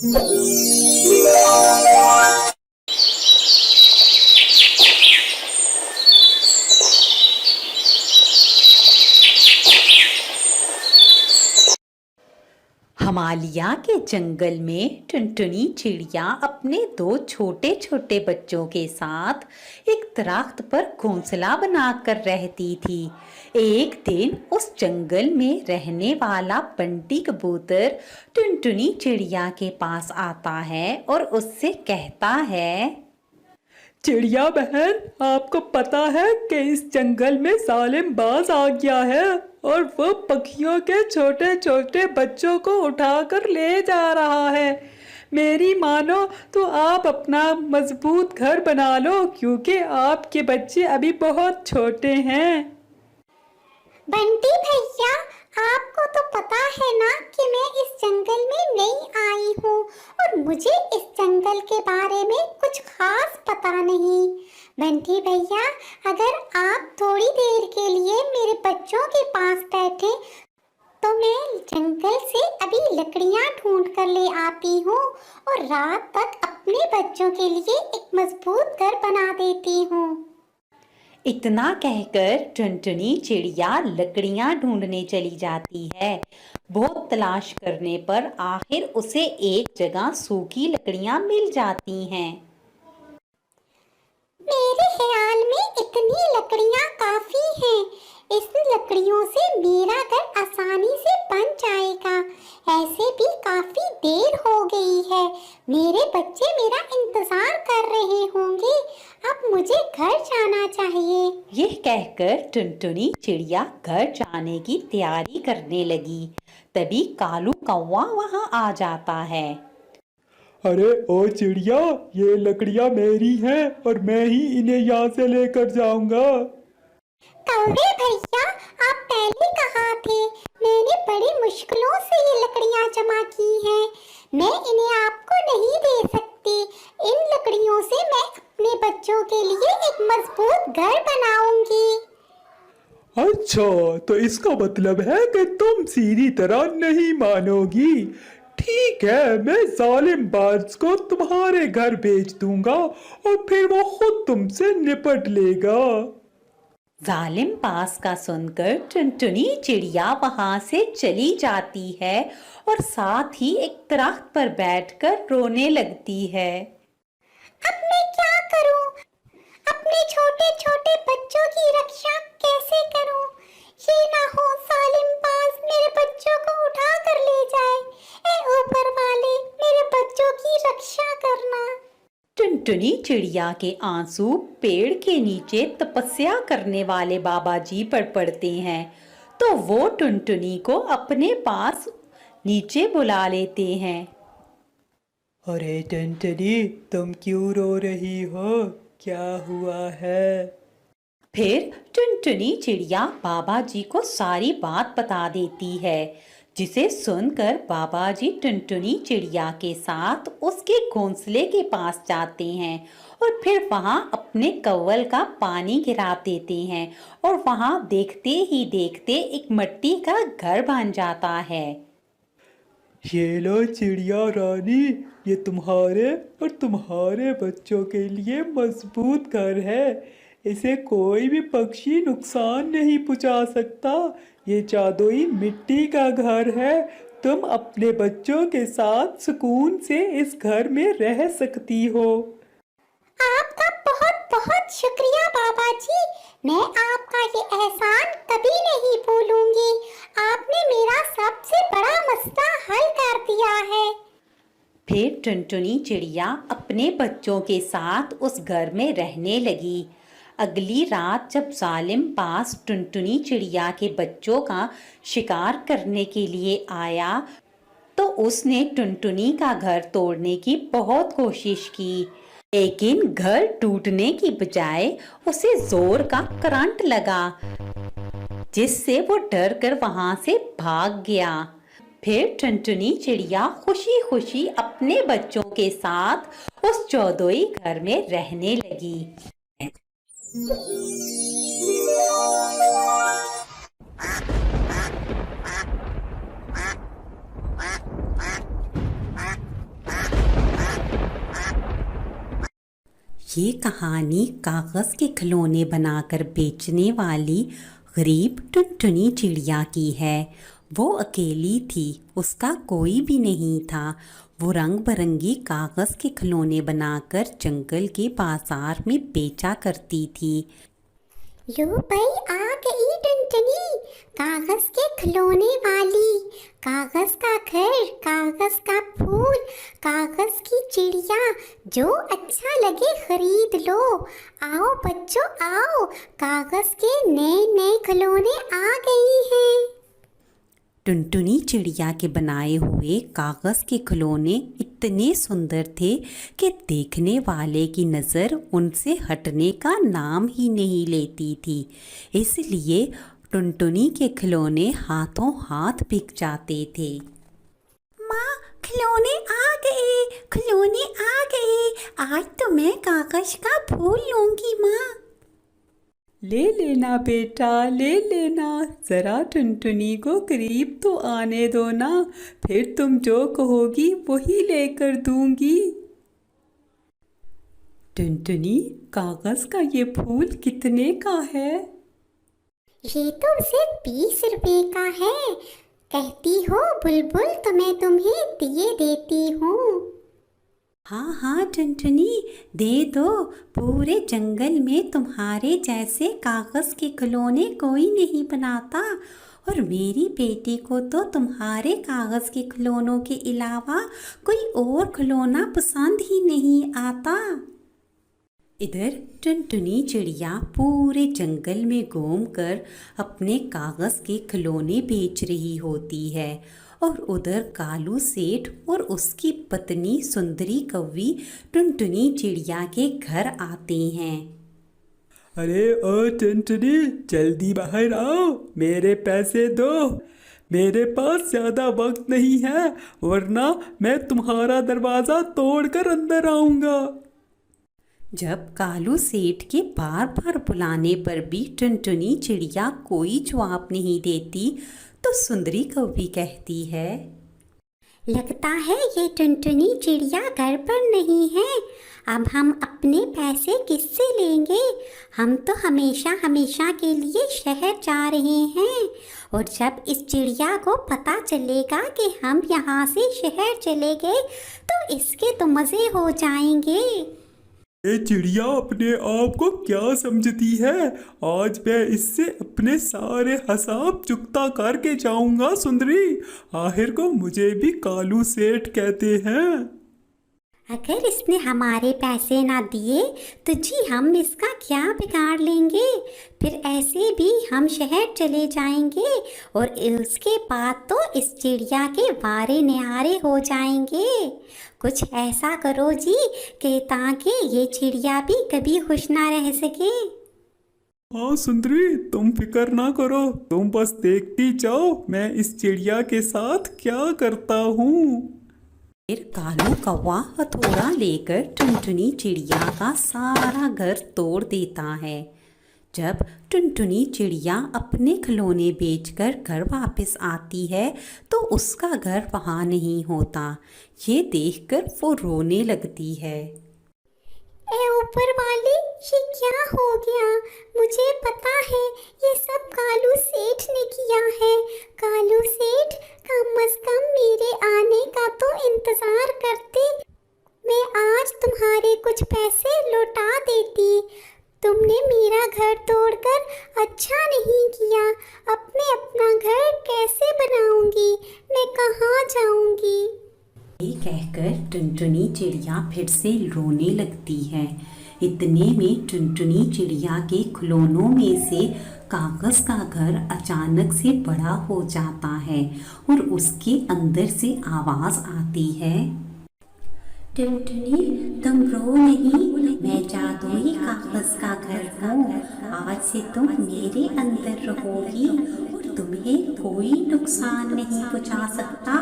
हिमालय के जंगल में टुनटुनी चिड़िया अपने दो छोटे छोटे बच्चों के साथ एक दरख्त पर घोंसला बनाकर रहती थी। एक दिन उस जंगल में रहने वाला बंटी कबूतर टुनटुनी चिड़िया के पास आता है और उससे कहता है, चिड़िया बहन, आपको पता है कि इस जंगल में जालिम बाज आ गया है और वो पक्षियों के छोटे छोटे बच्चों को उठाकर ले जा रहा है। मेरी मानो तो आप अपना मजबूत घर बना लो, क्योंकि आपके बच्चे अभी बहुत छोटे हैं। बंटी भैया, आपको तो पता है ना कि मैं इस जंगल में नई आई हूँ और मुझे इस जंगल के बारे में कुछ खास पता नहीं। बंटी भैया, अगर आप थोड़ी देर के लिए मेरे बच्चों के पास बैठे तो मैं जंगल से अभी लकड़ियाँ ढूंढ कर ले आती हूँ और रात तक अपने बच्चों के लिए एक मजबूत घर बना देती हूँ। इतना कहकर टुनटुनी चिड़िया लकड़ियां ढूंढने चली जाती है। बहुत तलाश करने पर आखिर उसे एक जगह सूखी लकड़ियां मिल जाती हैं। मेरे ख्याल में इतनी लकड़ियां काफी हैं। इस लकड़ियों से मेरा घर आसानी से बन जाएगा। ऐसे भी काफी देर हो गई है। मेरे बच्चे मेरा इंतजार कर रहे होंगे। अब मुझे घर जाना चाहिए। यह कहकर टुनटुनी चिड़िया घर जाने की तैयारी करने लगी। तभी कालू कौवा वहां आ जाता है। अरे ओ चिड़िया, ये लकड़ियाँ मेरी हैं और मैं ही इन्हें यहाँ से लेकर जाऊंगा। कौवे भैया, आप पहले कहाँ थे? मैंने बड़ी मुश्किलों से ये लकड़ियाँ जमा की हैं। मैं इन्हें आपको नहीं दे सकती। इन लकड़ियों से मैं अपने बच्चों के लिए एक मजबूत घर बनाऊंगी। अच्छा, तो इसका मतलब है कि तुम सीधी तरह नहीं मानोगी। ठीक है, मैं जालिम बाज को तुम्हारे घर भेज दूंगा और फिर वो खुद तुमसे निपट लेगा। जालिम बाज का सुनकर टुनटुनी चिड़िया वहां से चली जाती है और साथ ही एक दरख्त पर बैठकर रोने लगती है। अब मैं क्या करूं? अपने छोटे छोटे बच्चों की रक्षा कैसे करूं? ये ना हो जालिम बाज मेरे बच्चों को उठा कर ले जाए। ऐ ऊपर वाले, मेरे बच्चों की रक्षा करना। टुनटुनी चिड़िया के आंसू पेड़ के नीचे तपस्या करने वाले बाबा जी पर पड़ते हैं, तो वो टुनटुनी को अपने पास नीचे बुला लेते हैं। अरे टुनटुनी, तुम क्यों रो रही हो? क्या हुआ है? फिर टुनटुनी चिड़िया बाबा जी को सारी बात बता देती है, जिसे सुनकर बाबा जी टुनटुनी चिड़िया के साथ उसके घोंसले के पास जाते हैं और फिर वहां अपने कव्वल का पानी गिरा देते हैं और वहां देखते ही देखते एक मिट्टी का घर बन जाता है। ये लो चिड़िया रानी, ये तुम्हारे और तुम्हारे बच्चों के लिए मजबूत घर है। इसे कोई भी पक्षी नुकसान नहीं पहुंचा सकता। ये जादुई मिट्टी का घर है। तुम अपने बच्चों के साथ सुकून से इस घर में रह सकती हो। आपका बहुत बहुत शुक्रिया बाबा जी। मैं आपका ये एहसान कभी नहीं भूलूंगी। आपने मेरा सबसे बड़ा मसला हल कर दिया है। फिर टुनटुनी चिड़िया अपने बच्चों के साथ उस घर में रहने लगी। अगली रात जब जालिम पास टुनटुनी चिड़िया के बच्चों का शिकार करने के लिए आया तो उसने टुनटुनी का घर तोड़ने की बहुत कोशिश की, लेकिन घर टूटने की बजाय उसे जोर का करंट लगा, जिससे वो डर कर वहां से भाग गया। फिर टुनटुनी चिड़िया खुशी खुशी अपने बच्चों के साथ उस जादुई घर में रहने लगी। ये कहानी कागज़ के खिलौने बनाकर बेचने वाली गरीब टुनटुनी चिड़िया की है। वो अकेली थी, उसका कोई भी नहीं था। वो रंग बिरंगी कागज़ के खिलौने बनाकर जंगल के बाजार में बेचा करती थी। यो भाई आ गई टुनटुनी, कागज के खिलौने वाली। कागज का घर, कागज का फूल, कागज की चिड़िया, जो अच्छा लगे खरीद लो। आओ बच्चों आओ, कागज के नए नए खिलौने आ गई हैं। टुनटुनी चिड़िया के बनाए हुए कागज़ के खिलौने इतने सुंदर थे कि देखने वाले की नज़र उनसे हटने का नाम ही नहीं लेती थी। इसलिए टुनटुनी के खिलौने हाथों हाथ बिक जाते थे। माँ, खिलौने आ गए, खिलौने आ गए। आज तो मैं कागज़ का फूल लूँगी माँ। ले लेना बेटा, ले लेना। ज़रा टुनटुनी को करीब तो आने दो ना, फिर तुम जो कहोगी वही लेकर दूंगी। टुनटुनी, कागज़ का ये फूल कितने का है? ये तो सिर्फ 20 रुपए का है। कहती हो बुलबुल तो मैं तुम्हें दिए देती हूँ। हाँ हाँ टुनटुनी, दे दो। पूरे जंगल में तुम्हारे जैसे कागज़ के खिलौने कोई नहीं बनाता, और मेरी बेटी को तो तुम्हारे कागज़ के खिलौनों के अलावा कोई और खिलौना पसंद ही नहीं आता। इधर टुनटुनी चिड़िया पूरे जंगल में घूमकर अपने कागज़ के खिलौने बेच रही होती है, और उधर कालू सेठ और उसकी पत्नी सुंदरी कौवी टुनटुनी चिड़िया के घर आते हैं। अरे ओ टुनटुनी, जल्दी बाहर आओ, मेरे पैसे दो। मेरे पास ज़्यादा वक्त नहीं है, वरना मैं तुम्हारा दरवाज़ा तोड़कर अंदर आऊँगा। जब कालू सेठ के बार बार बुलाने पर भी टुनटुनी चिड़िया कोई जवाब नहीं देती, तो सुंदरी कौवी कहती है, लगता है ये टुनटुनी चिड़िया घर पर नहीं है। अब हम अपने पैसे किससे लेंगे? हम तो हमेशा हमेशा के लिए शहर जा रहे हैं, और जब इस चिड़िया को पता चलेगा कि हम यहाँ से शहर चले गए तो इसके तो मज़े हो जाएंगे। ये चिड़िया अपने आप को क्या समझती है? आज मैं इससे अपने सारे हिसाब चुकता करके जाऊंगा सुंदरी। आखिर को मुझे भी कालू सेठ कहते हैं। अगर इसने हमारे पैसे ना दिए तो जी हम इसका क्या बिगाड़ लेंगे? फिर ऐसे भी हम शहर चले जाएंगे, और उसके बाद तो इस चिड़िया के वारे न्यारे हो जाएंगे। कुछ ऐसा करो जी कि ताकि ये चिड़िया भी कभी खुश ना रह सके। हाँ सुंदरी, तुम फिक्र ना करो, तुम बस देखती जाओ मैं इस चिड़िया के साथ क्या करता हूँ। फिर कालू कौवा हथौड़ा लेकर टुनटुनी चिड़िया का सारा घर तोड़ देता है। जब टुनटुनी चिड़िया अपने खिलौने बेचकर घर वापस आती है तो उसका घर वहाँ नहीं होता। ये देखकर वो रोने लगती है। ए ऊपर वाले, ये क्या हो गया? मुझे पता है ये सब कालू सेठ ने किया है। कालू सेठ, कम से कम मेरे आने का तो इंतजार करते। मैं आज तुम्हारे कुछ पैसे लौटा देती। तुमने मेरा घर तोड़कर अच्छा नहीं किया। अब मैं अपना घर कैसे बनाऊंगी? मैं कहाँ जाऊंगी? ये कहकर टुनटुनी चिड़िया फिर से रोने लगती है। इतने में टुनटुनी चिड़िया के खिलौनों में से कागज़ का घर अचानक से बड़ा हो जाता है, और उसके अंदर से आवाज़ आती है, टुनटुनी तुम रो नहीं, मैं जादुई कागज़ का घर हूँ। आज से तुम मेरे अंदर रहोगी और तुम्हें कोई नुकसान नहीं पहुँचा सकता,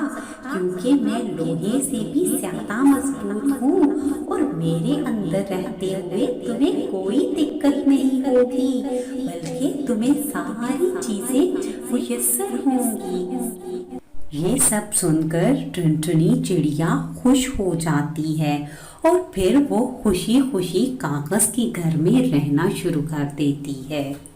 क्योंकि मैं लोहे से भी ज़्यादा मजबूत हूँ, और मेरे अंदर रहते हुए तुम्हें कोई दिक्कत नहीं होगी, बल्कि तुम्हें सारी चीज़ें मुयस्सर होंगी। ये सब सुनकर टुनटुनी चिड़िया खुश हो जाती है और फिर वो खुशी खुशी कागज के घर में रहना शुरू कर देती है।